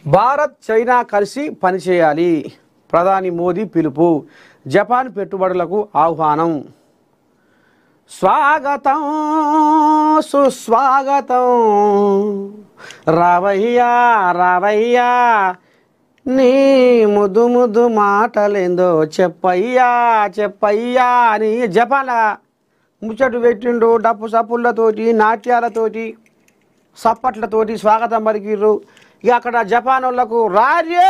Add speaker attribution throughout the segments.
Speaker 1: Bharat China కలిసి పనిచేయాలి. ప్రధాని మోదీ పిలుపు. జపాన్ పెట్టుబడులకు ఆహ్వానం. స్వాగతం సుస్వాగతం రావయ్యా రావయ్యా నీ ముద్దు ముద్దు మాటలేందో చెప్పయ్యా చెప్పయ్యా అని జపాన్ల ముచ్చట్లు పెట్టిండు. డప్పు సప్పుళ్ళతోటి నాట్యాలతోటి సప్పట్లతోటి స్వాగతం పలికిర్రు. ఇక అక్కడ జపాన్ వాళ్ళకు రారే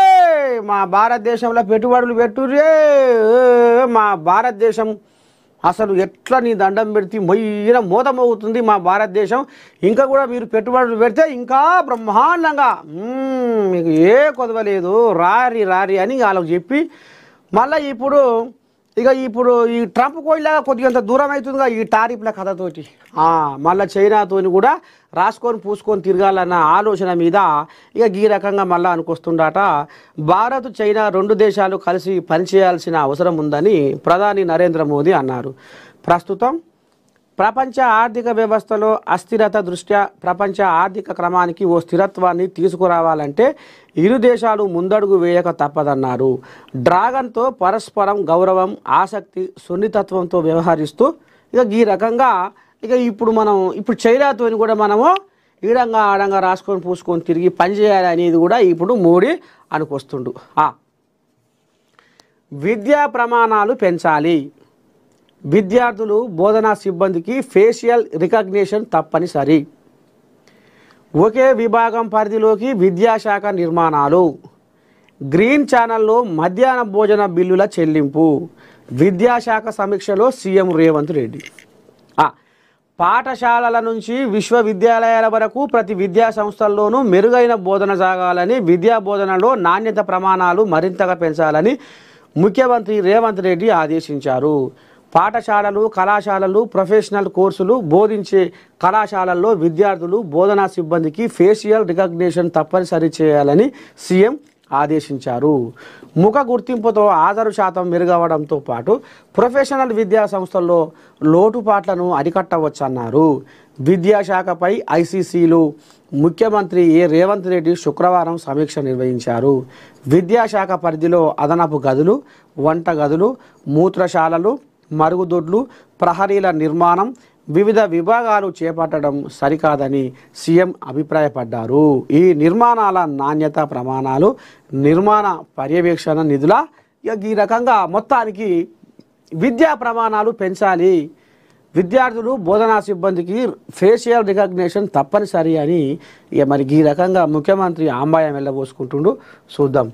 Speaker 1: మా భారతదేశంలో పెట్టుబడులు పెట్టురే, మా భారతదేశం అసలు ఎట్లా నీ దండం పెడితే మొయ్యిన మోతమవుతుంది మా భారతదేశం, ఇంకా కూడా మీరు పెట్టుబడులు పెడితే ఇంకా బ్రహ్మాండంగా మీకు ఏ కొదవలేదు రారి రారి అని వాళ్ళకు చెప్పి మళ్ళీ ఇప్పుడు ఈ ట్రంప్ కోయిలాగా కొద్దిగంత దూరం అవుతుందిగా ఈ టారిఫ్ల కథతోటి. మళ్ళీ చైనాతోని కూడా రాసుకొని పూసుకొని తిరగాలన్న ఆలోచన మీద ఈ రకంగా మళ్ళీ అనుకొస్తుండట. భారత్ చైనా రెండు దేశాలు కలిసి పనిచేయాల్సిన అవసరం ఉందని ప్రధాని నరేంద్ర మోదీ అన్నారు. ప్రస్తుతం ప్రపంచ ఆర్థిక వ్యవస్థలో అస్థిరత దృష్ట్యా ప్రపంచ ఆర్థిక క్రమానికి ఓ స్థిరత్వాన్ని తీసుకురావాలంటే ఇరు దేశాలు ముందడుగు వేయక తప్పదన్నారు. డ్రాగన్తో పరస్పరం గౌరవం, ఆసక్తి, సున్నితత్వంతో వ్యవహరిస్తూ ఈ రకంగా ఇప్పుడు చైనాతో కూడా మనము ఈడంగా ఆడంగా రాసుకొని పూసుకొని తిరిగి పనిచేయాలి అనేది కూడా ఇప్పుడు మోడీ అనుకొస్తుండు. విద్యా ప్రమాణాలు పెంచాలి. విద్యార్థులు బోధనా సిబ్బందికి ఫేషియల్ రికగ్నిషన్ తప్పనిసరి. ఒకే విభాగం పరిధిలోకి విద్యాశాఖ నిర్మాణాలు. గ్రీన్ ఛానల్లో మధ్యాహ్న భోజన బిల్లుల చెల్లింపు. విద్యాశాఖ సమీక్షలో సీఎం రేవంత్ రెడ్డి. పాఠశాలల నుంచి విశ్వవిద్యాలయాల వరకు ప్రతి విద్యా సంస్థల్లోనూ మెరుగైన బోధన సాగాలని, విద్యా బోధనలో నాణ్యత ప్రమాణాలు మరింతగా పెంచాలని ముఖ్యమంత్రి రేవంత్ రెడ్డి ఆదేశించారు. పాఠశాలలు, కళాశాలలు, ప్రొఫెషనల్ కోర్సులు బోధించే కళాశాలల్లో విద్యార్థులు, బోధనా సిబ్బందికి ఫేషియల్ రికగ్నిషన్ తప్పనిసరి చేయాలని సీఎం ఆదేశించారు. ముఖ గుర్తింపుతో హాజరు శాతం మెరుగవడంతో పాటు ప్రొఫెషనల్ విద్యా సంస్థల్లో లోటుపాట్లను అరికట్టవచ్చన్నారు. విద్యాశాఖపై ఐసీసీలు ముఖ్యమంత్రి రేవంత్ రెడ్డి శుక్రవారం సమీక్ష నిర్వహించారు. విద్యాశాఖ పరిధిలో అదనపు గదులు, వంట గదులు, మూత్రశాలలు, మరుగుదొడ్లు, ప్రహరీల నిర్మాణం, వివిధ విభాగాలు చేపట్టడం సరికాదని సీఎం అభిప్రాయపడ్డారు. ఈ నిర్మాణాల నాణ్యత ప్రమాణాలు, నిర్మాణ పర్యవేక్షణ నిధుల ఈ రకంగా మొత్తానికి విద్యా ప్రమాణాలు పెంచాలి. విద్యార్థులు, బోధనా సిబ్బందికి ఫేషియల్ రికగ్నిషన్ తప్పనిసరి అని మరి ఈ రకంగా ముఖ్యమంత్రి ఆంబాయం వెళ్ళబోసుకుంటుండు. చూద్దాం.